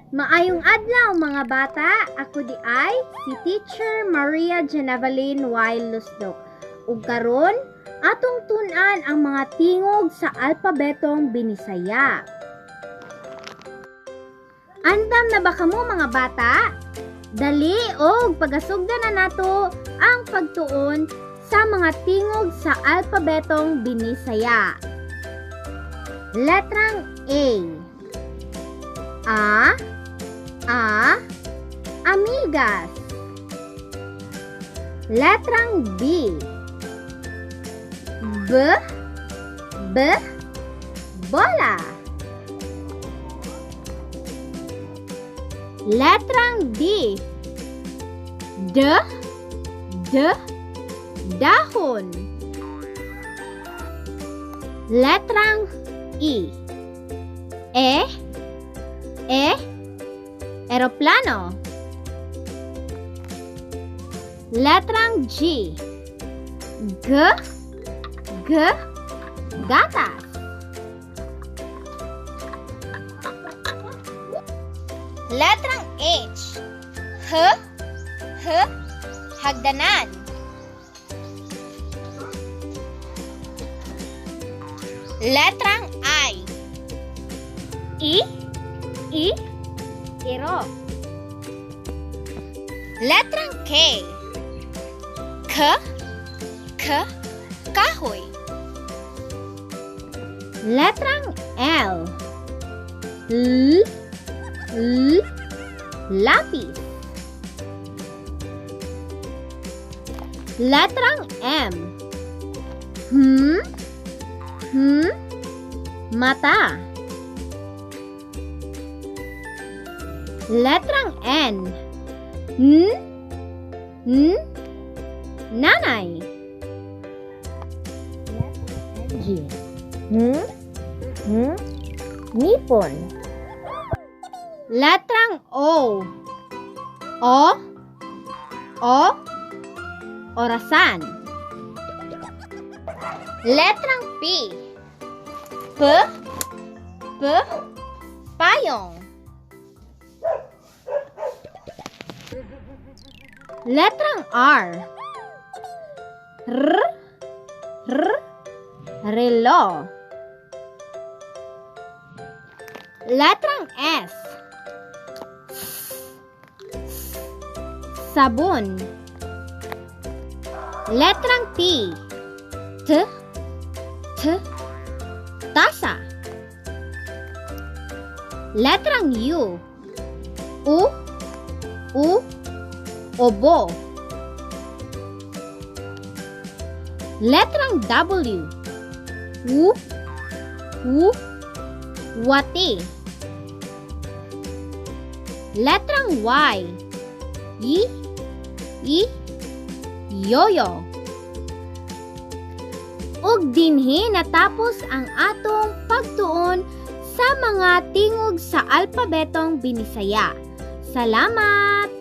Maayong adlaw mga bata, ako di ay si Teacher Maria Genevaline Y. Lusdok. Ug karon atong tun-an ang mga tingog sa alpabetong Binisaya. Andam na ba kamo mga bata? Dali og pagasugdan na nato ang pagtuon sa mga tingog sa alpabetong Binisaya. Letrang A, amigas. Letrang B, bola. Letrang D, dahon. Letrang E, eroplano. Letrang G, gatas. Letrang H, hagdanan. Letrang I, iro. Letrang K, kahoy. Letrang L, lapis. Letrang M, mata. Letrang N, nanay. Letrang G, nipon. Letrang O, orasan. Letrang P, payong. Letrang R, relo. Letrang S, sabon. Letrang T, tasa. Letrang U, obo. Letrang W, wati. Letrang Y, yoyo. Ug dinhi natapos ang atong pagtuon sa mga tingog sa alpabetong Binisaya. Salamat!